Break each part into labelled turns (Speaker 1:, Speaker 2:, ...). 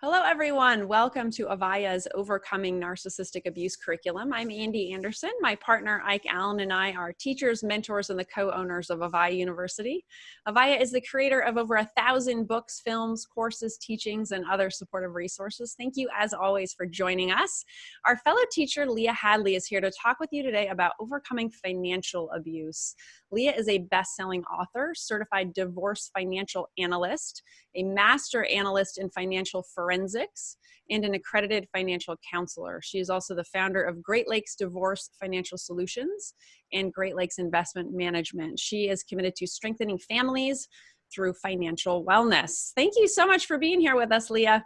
Speaker 1: Hello, everyone. Welcome to Avaya's Overcoming Narcissistic Abuse curriculum. I'm Andy Anderson. My partner, Ike Allen, and I are teachers, mentors, and the co-owners of Avaya University. Avaya is the creator of over 1,000 books, films, courses, teachings, and other supportive resources. Thank you, as always, for joining us. Our fellow teacher, Leah Hadley, is here to talk with you today about overcoming financial abuse. Leah is a best-selling author, certified divorce financial analyst, a master analyst in financial forensics, and an accredited financial counselor. She is also the founder of Great Lakes Divorce Financial Solutions and Great Lakes Investment Management. She is committed to strengthening families through financial wellness. Thank you so much for being here with us, Leah.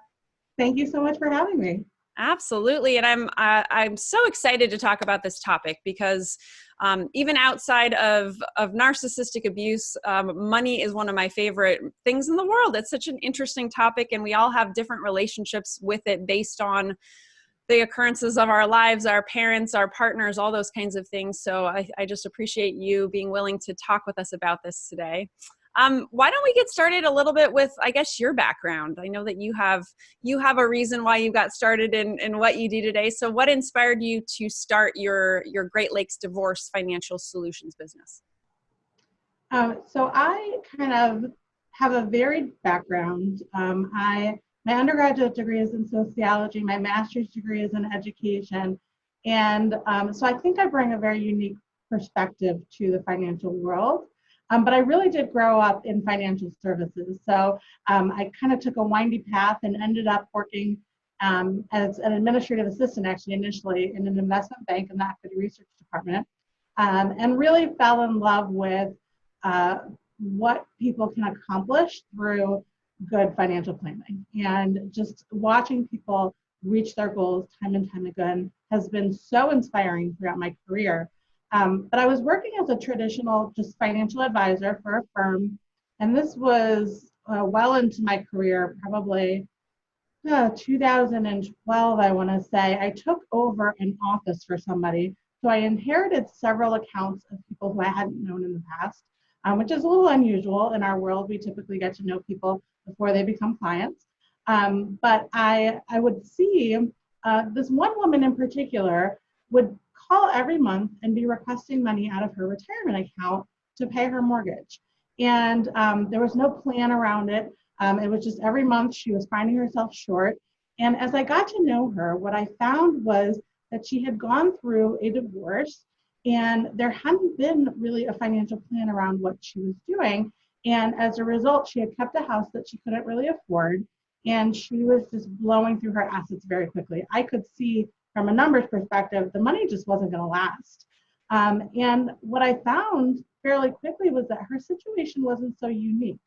Speaker 2: Thank you so much for having me.
Speaker 1: Absolutely. And I'm so excited to talk about this topic because even outside of narcissistic abuse, money is one of my favorite things in the world. It's such an interesting topic, and we all have different relationships with it based on the occurrences of our lives, our parents, our partners, all those kinds of things. So I just appreciate you being willing to talk with us about this today. Why don't we get started a little bit with, I guess, your background? I know that you have a reason why you got started in what you do today. So what inspired you to start your Great Lakes Divorce Financial Solutions business?
Speaker 2: So I kind of have a varied background. My undergraduate degree is in sociology. My master's degree is in education. And so I think I bring a very unique perspective to the financial world. But I really did grow up in financial services. So I kind of took a windy path and ended up working as an administrative assistant, actually, initially in an investment bank in the equity research department, and really fell in love with what people can accomplish through good financial planning. And just watching people reach their goals time and time again has been so inspiring throughout my career. But I was working as a traditional just financial advisor for a firm, and this was well into my career, probably 2012, I want to say. I took over an office for somebody, so I inherited several accounts of people who I hadn't known in the past, which is a little unusual in our world. We typically get to know people before they become clients. But I would see this one woman in particular would call every month and be requesting money out of her retirement account to pay her mortgage. And there was no plan around it. It was just every month she was finding herself short. And as I got to know her, what I found was that she had gone through a divorce and there hadn't been really a financial plan around what she was doing. And as a result, she had kept a house that she couldn't really afford. And she was just blowing through her assets very quickly. I could see from a numbers perspective, the money just wasn't going to last. And what I found fairly quickly was that her situation wasn't so unique,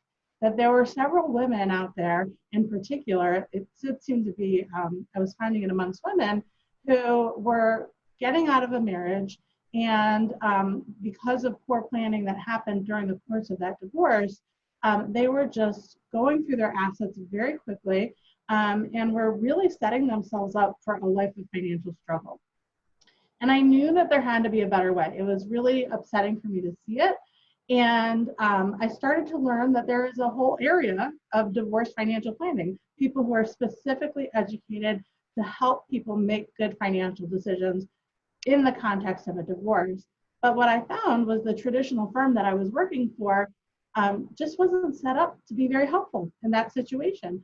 Speaker 2: that there were several women out there in particular, it seemed to be, I was finding it amongst women, who were getting out of a marriage, and because of poor planning that happened during the course of that divorce, they were just going through their assets very quickly, and were really setting themselves up for a life of financial struggle. And I knew that there had to be a better way. It was really upsetting for me to see it. And I started to learn that there is a whole area of divorce financial planning, people who are specifically educated to help people make good financial decisions in the context of a divorce. But what I found was the traditional firm that I was working for just wasn't set up to be very helpful in that situation.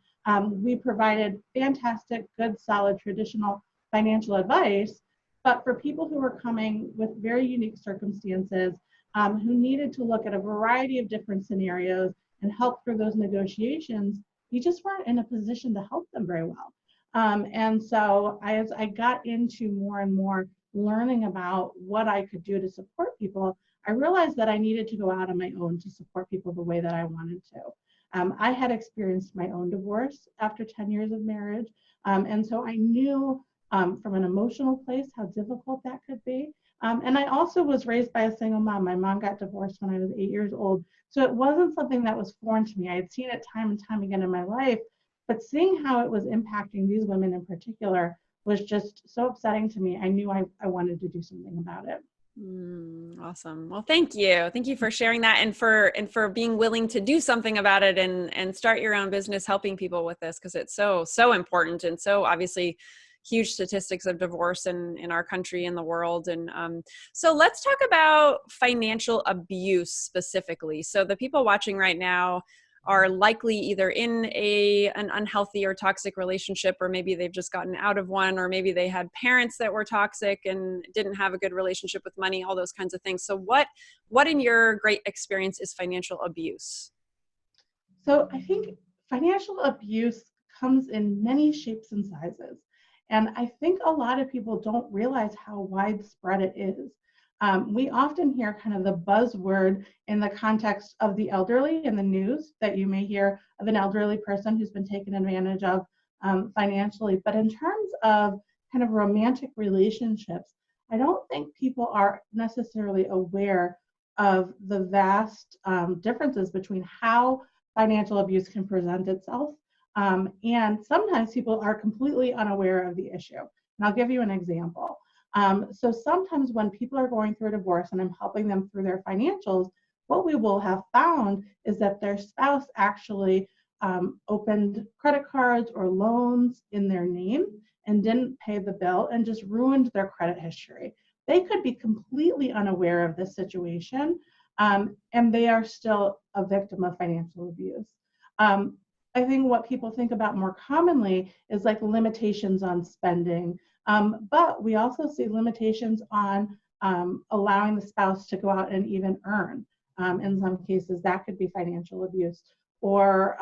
Speaker 2: We provided fantastic, good, solid, traditional financial advice, but for people who were coming with very unique circumstances, who needed to look at a variety of different scenarios and help through those negotiations, we just weren't in a position to help them very well. And so as I got into more and more learning about what I could do to support people, I realized that I needed to go out on my own to support people the way that I wanted to. I had experienced my own divorce after 10 years of marriage. And so I knew from an emotional place how difficult that could be. And I also was raised by a single mom. My mom got divorced when I was 8 years old. So it wasn't something that was foreign to me. I had seen it time and time again in my life, but seeing how it was impacting these women in particular was just so upsetting to me. I knew I wanted to do something about it.
Speaker 1: Awesome. Well, thank you. Thank you for sharing that, and for being willing to do something about it, and start your own business helping people with this, because it's so important, and so obviously huge statistics of divorce in our country and the world. And so let's talk about financial abuse specifically. So the people watching right now are likely either in an unhealthy or toxic relationship, or maybe they've just gotten out of one, or maybe they had parents that were toxic and didn't have a good relationship with money, all those kinds of things. So what in your great experience is financial abuse?
Speaker 2: So I think financial abuse comes in many shapes and sizes. And I think a lot of people don't realize how widespread it is. We often hear kind of the buzzword in the context of the elderly in the news, that you may hear of an elderly person who's been taken advantage of financially. But in terms of kind of romantic relationships, I don't think people are necessarily aware of the vast differences between how financial abuse can present itself. And sometimes people are completely unaware of the issue. And I'll give you an example. So sometimes when people are going through a divorce and I'm helping them through their financials, what we will have found is that their spouse actually opened credit cards or loans in their name and didn't pay the bill and just ruined their credit history. They could be completely unaware of this situation, and they are still a victim of financial abuse. I think what people think about more commonly is like limitations on spending, but we also see limitations on allowing the spouse to go out and even earn. In some cases, that could be financial abuse. Or,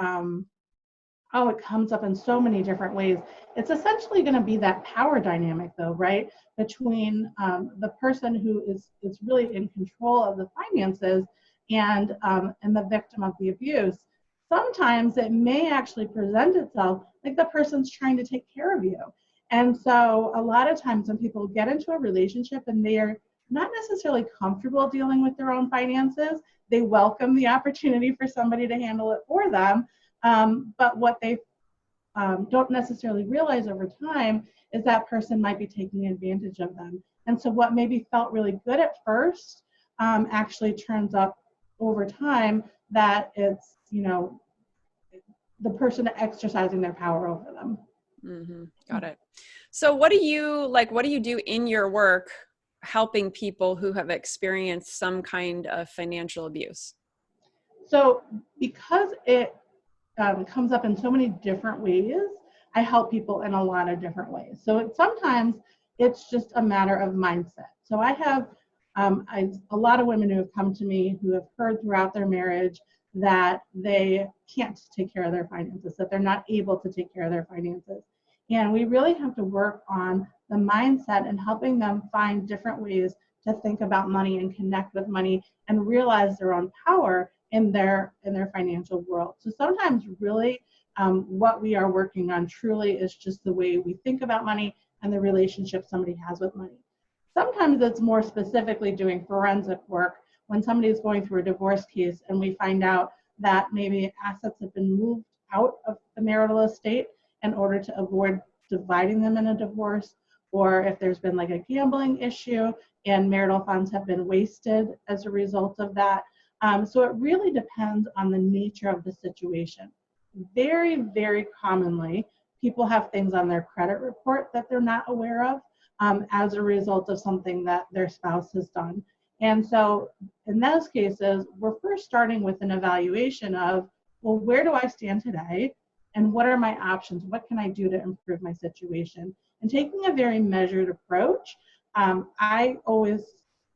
Speaker 2: it comes up in so many different ways. It's essentially going to be that power dynamic, though, right? Between the person who is really in control of the finances and the victim of the abuse. Sometimes it may actually present itself like the person's trying to take care of you. And so a lot of times when people get into a relationship and they are not necessarily comfortable dealing with their own finances, they welcome the opportunity for somebody to handle it for them. But what they don't necessarily realize over time is that person might be taking advantage of them. And so what maybe felt really good at first actually turns up over time that it's, the person exercising their power over them.
Speaker 1: Mm-hmm. Got it. So what do you do in your work helping people who have experienced some kind of financial abuse?
Speaker 2: So because it comes up in so many different ways, I help people in a lot of different ways. So sometimes it's just a matter of mindset. So I have a lot of women who have come to me who have heard throughout their marriage that they can't take care of their finances, that they're not able to take care of their finances. And we really have to work on the mindset and helping them find different ways to think about money and connect with money and realize their own power in their financial world. So sometimes really what we are working on truly is just the way we think about money and the relationship somebody has with money. Sometimes it's more specifically doing forensic work when somebody is going through a divorce case and we find out that maybe assets have been moved out of the marital estate in order to avoid dividing them in a divorce, or if there's been like a gambling issue and marital funds have been wasted as a result of that. So it really depends on the nature of the situation. Very, very commonly, people have things on their credit report that they're not aware of as a result of something that their spouse has done. And so in those cases, we're first starting with an evaluation of, well, where do I stand today? And what are my options? What can I do to improve my situation? And taking a very measured approach, I always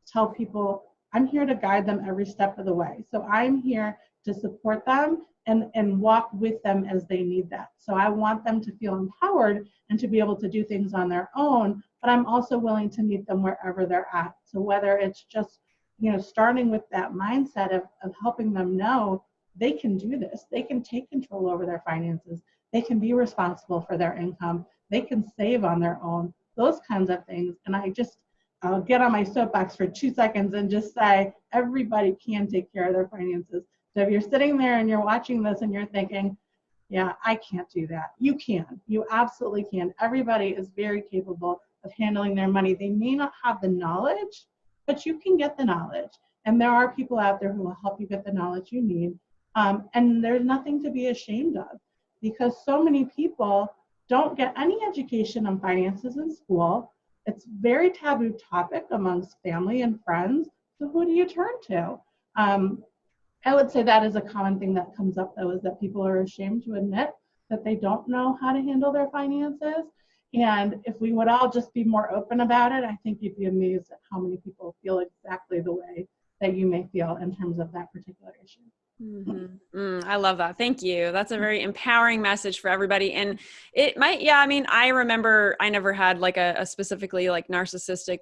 Speaker 2: tell people, I'm here to guide them every step of the way. So I'm here to support them and walk with them as they need that. So I want them to feel empowered and to be able to do things on their own, but I'm also willing to meet them wherever they're at. So whether it's just, starting with that mindset of helping them know they can do this, they can take control over their finances, they can be responsible for their income, they can save on their own, those kinds of things. And I'll get on my soapbox for 2 seconds and just say, everybody can take care of their finances. So if you're sitting there and you're watching this and you're thinking, yeah, I can't do that. You can. You absolutely can. Everybody is very capable of handling their money. They may not have the knowledge, but you can get the knowledge. And there are people out there who will help you get the knowledge you need. And there's nothing to be ashamed of, because so many people don't get any education on finances in school. It's a very taboo topic amongst family and friends. So who do you turn to? I would say that is a common thing that comes up, though, is that people are ashamed to admit that they don't know how to handle their finances. And if we would all just be more open about it, I think you'd be amazed at how many people feel exactly the way that you may feel in terms of that particular issue.
Speaker 1: I love that. Thank you. That's a very empowering message for everybody. And it might, yeah, I mean, I remember I never had like a specifically like narcissistic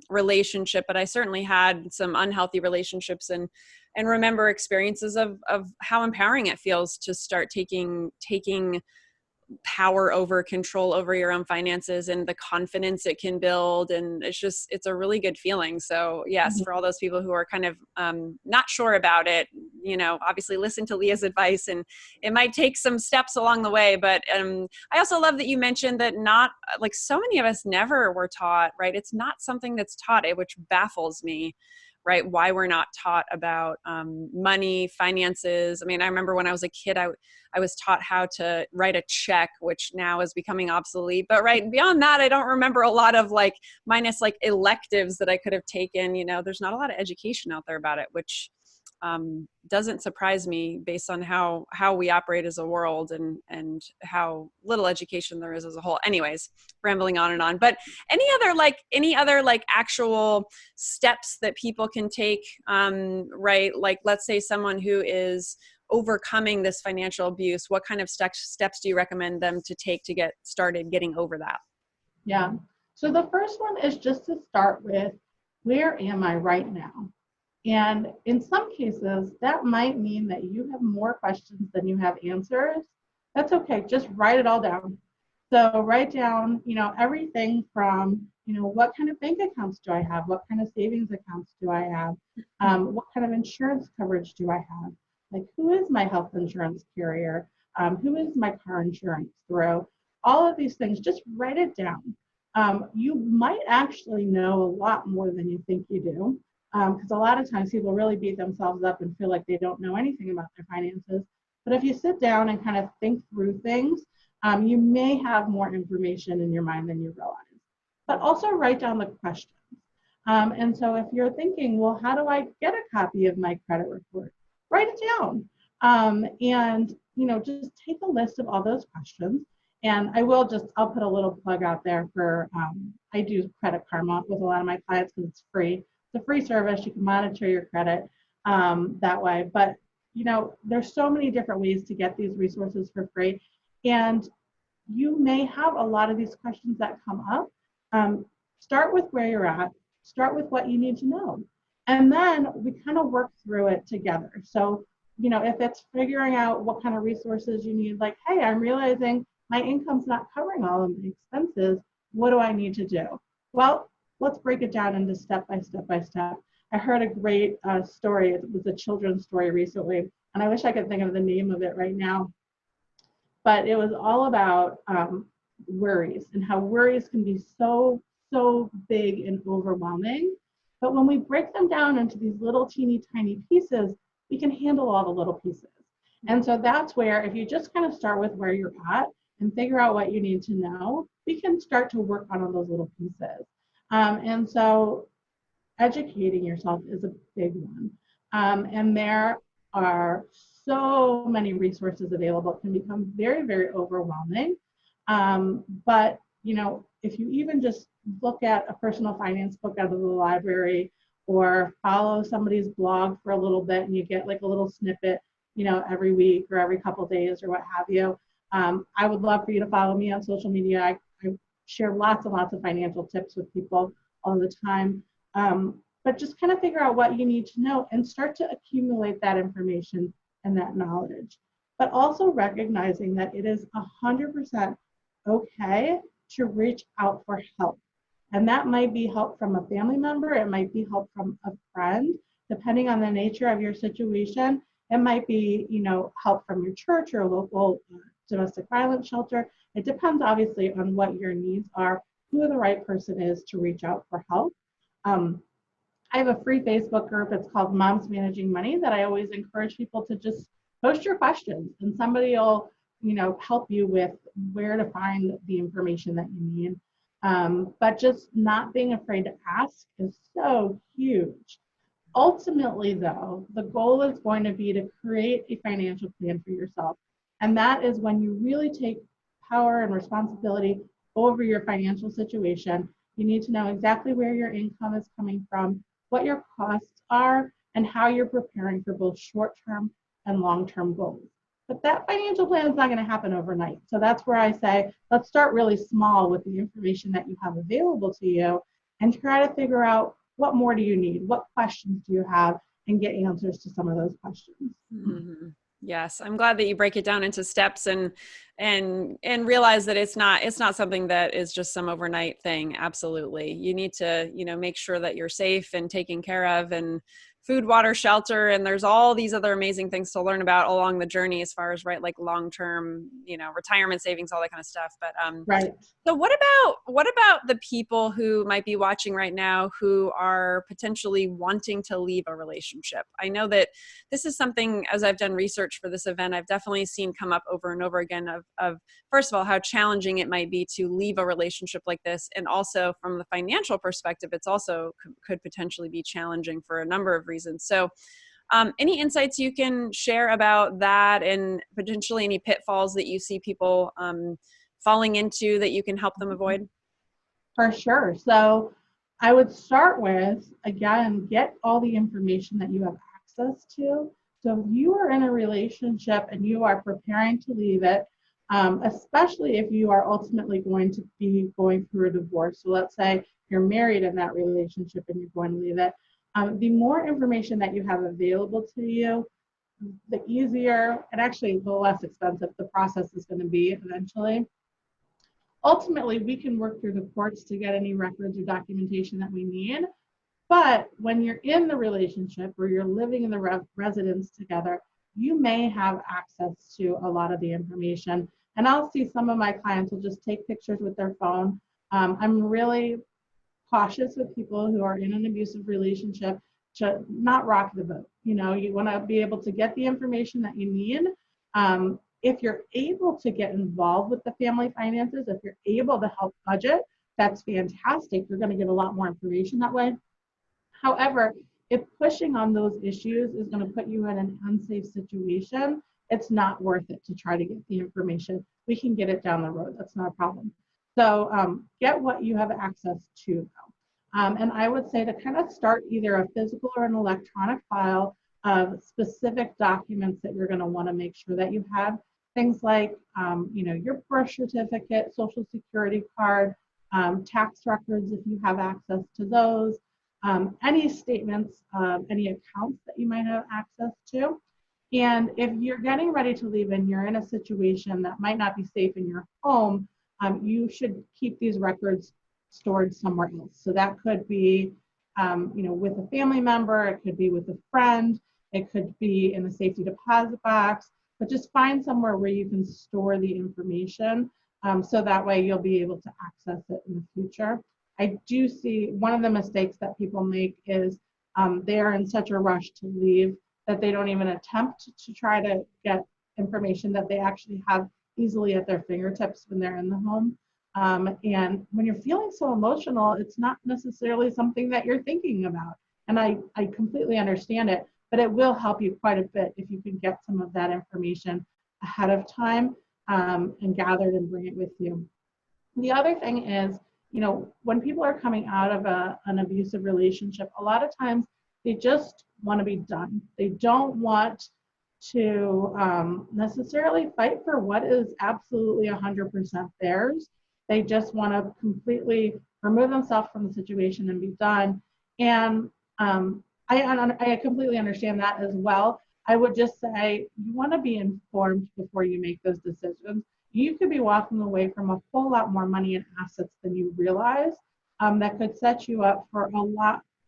Speaker 1: relationship, but I certainly had some unhealthy relationships, and remember experiences of how empowering it feels to start taking power over, control over your own finances, and the confidence it can build. And it's a really good feeling. So yes, for all those people who are kind of not sure about it, obviously listen to Leah's advice, and it might take some steps along the way. But I also love that you mentioned that not like so many of us never were taught, right? It's not something that's taught, which baffles me. Right? Why we're not taught about money, finances. I mean, I remember when I was a kid, I was taught how to write a check, which now is becoming obsolete. But right beyond that, I don't remember a lot of like, minus like electives that I could have taken. There's not a lot of education out there about it, which doesn't surprise me based on how we operate as a world, and how little education there is as a whole. Anyways, rambling on and on. But any other actual steps that people can take, right? Like, let's say someone who is overcoming this financial abuse, what kind of steps do you recommend them to take to get started getting over that?
Speaker 2: Yeah. So the first one is just to start with, where am I right now? And in some cases, that might mean that you have more questions than you have answers. That's okay. Just write it all down. So write down, everything from, what kind of bank accounts do I have? What kind of savings accounts do I have? What kind of insurance coverage do I have? Like, who is my health insurance carrier? Who is my car insurance through? All of these things, just write it down. You might actually know a lot more than you think you do. Because a lot of times people really beat themselves up and feel like they don't know anything about their finances. But if you sit down and kind of think through things, you may have more information in your mind than you realize. But also write down the questions. And so if you're thinking, well, how do I get a copy of my credit report? Write it down. And just take a list of all those questions. And I'll put a little plug out there for, I do Credit Karma with a lot of my clients because it's free. It's a free service. You can monitor your credit that way. But, there's so many different ways to get these resources for free. And you may have a lot of these questions that come up. Start with where you're at. Start with what you need to know. And then we kind of work through it together. So, if it's figuring out what kind of resources you need, like, hey, I'm realizing my income's not covering all of my expenses. What do I need to do? Well, let's break it down into step by step by step. I heard a great story. It was a children's story recently, and I wish I could think of the name of it right now. But it was all about worries, and how worries can be so big and overwhelming. But when we break them down into these little teeny tiny pieces, we can handle all the little pieces. And so that's where, if you just kind of start with where you're at and figure out what you need to know, we can start to work on all those little pieces. And so educating yourself is a big one. And there are so many resources available. It can become very, very overwhelming. But, if you even just look at a personal finance book out of the library, or follow somebody's blog for a little bit, and you get like a little snippet, every week or every couple of days or what have you. I would love for you to follow me on social media. I share lots and lots of financial tips with people all the time. But just kind of figure out what you need to know and start to accumulate that information and that knowledge. But also recognizing that it is 100% okay to reach out for help. And that might be help from a family member. It might be help from a friend, depending on the nature of your situation. It might be, help from your church or local domestic violence shelter. It depends, obviously, on what your needs are, who the right person is to reach out for help. I have a free Facebook group. It's called Moms Managing Money that I always encourage people to just post your questions, and somebody will, help you with where to find the information that you need. But just not being afraid to ask is so huge. Ultimately, though, the goal is going to be to create a financial plan for yourself. And that is when you really take power and responsibility over your financial situation. You need to know exactly where your income is coming from, what your costs are, and how you're preparing for both short-term and long-term goals. But that financial plan is not going to happen overnight. So that's where I say, let's start really small with the information that you have available to you and try to figure out what more do you need? What questions do you have? And get answers to some of those questions.
Speaker 1: Mm-hmm. Yes, I'm glad that you break it down into steps and realize that it's not something that is just some overnight thing. Absolutely. You need to, make sure that you're safe and taken care of, and food, water, shelter, and there's all these other amazing things to learn about along the journey as far as, right, like long-term, retirement savings, all that kind of stuff. But
Speaker 2: right.
Speaker 1: So what about the people who might be watching right now who are potentially wanting to leave a relationship? I know that this is something, as I've done research for this event, I've definitely seen come up over and over again of first of all, how challenging it might be to leave a relationship like this. And also from the financial perspective, it's also could potentially be challenging for a number of reasons. So any insights you can share about that, and potentially any pitfalls that you see people falling into that you can help them avoid?
Speaker 2: For sure. So I would start with, again, get all the information that you have access to. So if you are in a relationship and you are preparing to leave it, especially if you are ultimately going to be going through a divorce. So let's say you're married in that relationship and you're going to leave it. The more information that you have available to you, the easier and actually the less expensive the process is going to be eventually. Ultimately, we can work through the courts to get any records or documentation that we need. But when you're in the relationship or you're living in the residence together, you may have access to a lot of the information. And I'll see some of my clients will just take pictures with their phone. I'm really cautious with people who are in an abusive relationship to not rock the boat. You want to be able to get the information that you need. If you're able to get involved with the family finances, if you're able to help budget, that's fantastic. You're going to get a lot more information that way. However, if pushing on those issues is going to put you in an unsafe situation, it's not worth it to try to get the information. We can get it down the road. That's not a problem. So get what you have access to, though. And I would say to kind of start either a physical or an electronic file of specific documents that you're going to want to make sure that you have. Things like, your birth certificate, social security card, tax records if you have access to those, any statements, any accounts that you might have access to. And if you're getting ready to leave and you're in a situation that might not be safe in your home, you should keep these records stored somewhere else. So that could be, with a family member, it could be with a friend, it could be in a safety deposit box, but just find somewhere where you can store the information so that way you'll be able to access it in the future. I do see one of the mistakes that people make is they are in such a rush to leave that they don't even attempt to try to get information that they actually have easily at their fingertips when they're in the home. And when you're feeling so emotional, it's not necessarily something that you're thinking about. And I completely understand it, but it will help you quite a bit if you can get some of that information ahead of time and gather it and bring it with you. The other thing is, when people are coming out of an abusive relationship, a lot of times they just want to be done. They don't want to necessarily fight for what is absolutely 100% theirs. They just want to completely remove themselves from the situation and be done. And I completely understand that as well. I would just say you want to be informed before you make those decisions. You could be walking away from a whole lot more money and assets than you realize that could set you up for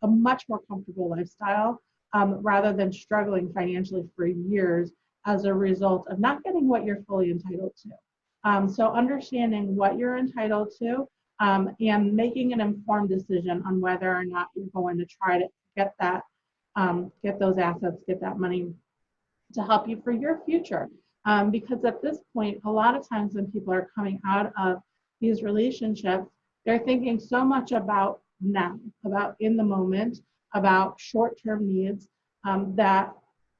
Speaker 2: a much more comfortable lifestyle rather than struggling financially for years as a result of not getting what you're fully entitled to. So understanding what you're entitled to and making an informed decision on whether or not you're going to try to get that, get those assets, get that money to help you for your future. Because at this point, a lot of times when people are coming out of these relationships, they're thinking so much about now, about in the moment, about short-term needs, that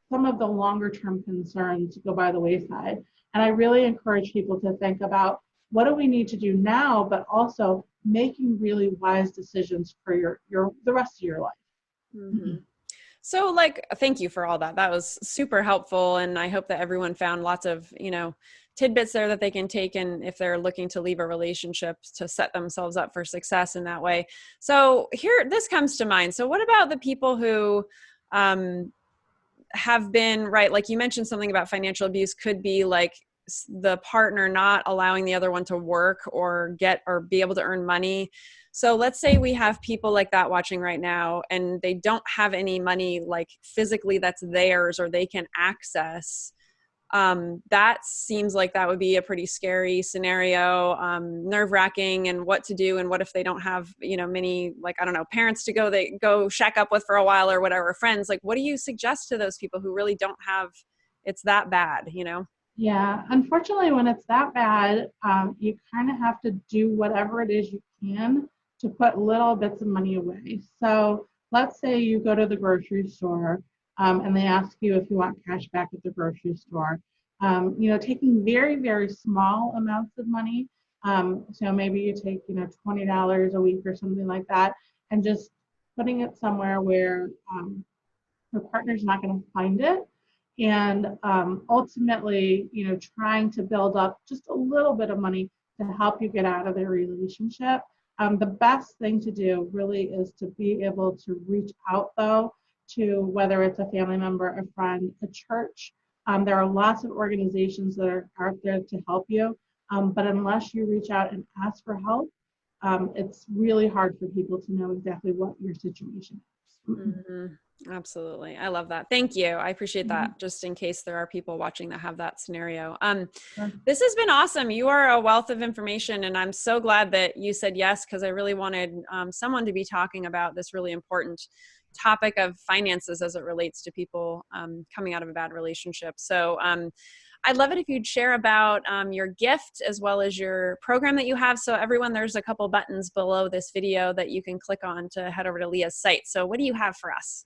Speaker 2: some of the longer-term concerns go by the wayside. And I really encourage people to think about what do we need to do now, but also making really wise decisions for the rest of your life.
Speaker 1: Mm-hmm. So thank you for all that. That was super helpful. And I hope that everyone found lots of, tidbits there that they can take in if they're looking to leave a relationship to set themselves up for success in that way. So this comes to mind. So what about the people who, have been, right, like you mentioned something about financial abuse could be like the partner not allowing the other one to work or be able to earn money. So let's say we have people like that watching right now and they don't have any money like physically that's theirs or they can access. That seems like that would be a pretty scary scenario, nerve-wracking, and what to do. And what if they don't have, many, parents to go shack up with for a while or whatever, friends, like, what do you suggest to those people who really don't have, it's that bad,
Speaker 2: Yeah, unfortunately, when it's that bad, you kind of have to do whatever it is you can to put little bits of money away. So let's say you go to the grocery store, and they ask you if you want cash back at the grocery store. Taking very, very small amounts of money. So maybe you take, $20 a week or something like that, and just putting it somewhere where your partner's not going to find it. And ultimately, trying to build up just a little bit of money to help you get out of their relationship. The best thing to do really is to be able to reach out, though, to whether it's a family member, a friend, a church. There are lots of organizations that are out there to help you. But unless you reach out and ask for help, it's really hard for people to know exactly what your situation is.
Speaker 1: Mm-hmm. Absolutely. I love that. Thank you. I appreciate that. Just in case there are people watching that have that scenario. This has been awesome. You are a wealth of information, and I'm so glad that you said yes, because I really wanted someone to be talking about this really important topic of finances as it relates to people coming out of a bad relationship. So I'd love it if you'd share about your gift as well as your program that you have. So everyone, there's a couple buttons below this video that you can click on to head over to Leah's site. So what do you have for us?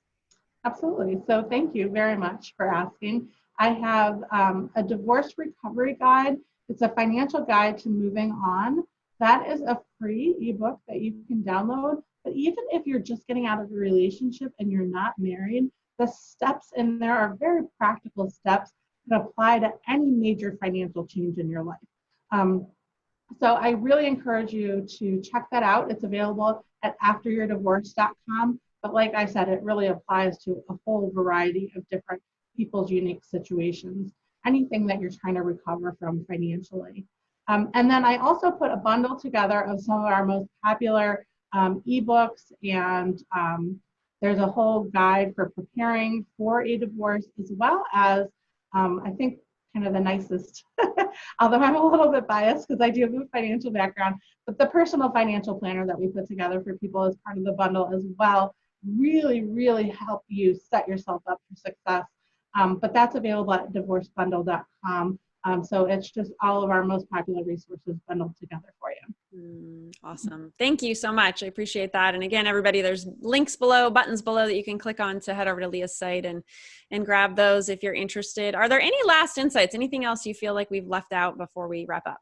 Speaker 2: Absolutely. So thank you very much for asking. I have a divorce recovery guide. It's a financial guide to moving on. That is a free ebook that you can download. But even if you're just getting out of a relationship and you're not married, the steps in there are very practical steps that apply to any major financial change in your life. So I really encourage you to check that out. It's available at afteryourdivorce.com. But like I said, it really applies to a whole variety of different people's unique situations, anything that you're trying to recover from financially. And then I also put a bundle together of some of our most popular ebooks, and there's a whole guide for preparing for a divorce, as well as I think kind of the nicest, although I'm a little bit biased because I do have a financial background, but the personal financial planner that we put together for people as part of the bundle as well really, really help you set yourself up for success. But that's available at divorcebundle.com. So it's just all of our most popular resources bundled together for you.
Speaker 1: Awesome. Thank you so much. I appreciate that. And again, everybody, there's links below, buttons below that you can click on to head over to Leah's site and grab those if you're interested. Are there any last insights? Anything else you feel like we've left out before we wrap up?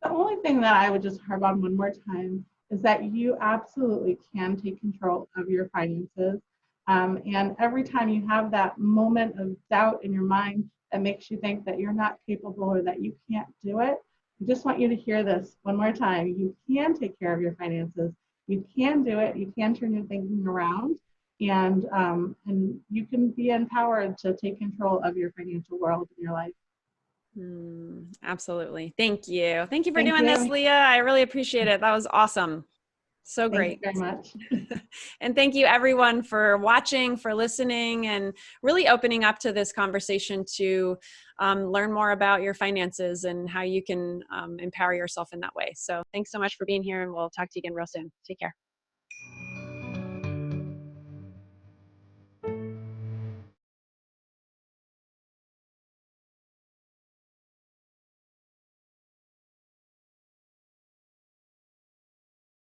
Speaker 2: The only thing that I would just harp on one more time is that you absolutely can take control of your finances. And every time you have that moment of doubt in your mind that makes you think that you're not capable or that you can't do it, I just want you to hear this one more time. You can take care of your finances. You can do it. You can turn your thinking around, and you can be empowered to take control of your financial world in your life.
Speaker 1: Absolutely. Thank you. Thank you for doing this, Leah. I really appreciate it. That was awesome. So great.
Speaker 2: Thank you very much.
Speaker 1: And thank you everyone for watching, for listening, and really opening up to this conversation to learn more about your finances and how you can empower yourself in that way. So thanks so much for being here, and we'll talk to you again real soon. Take care.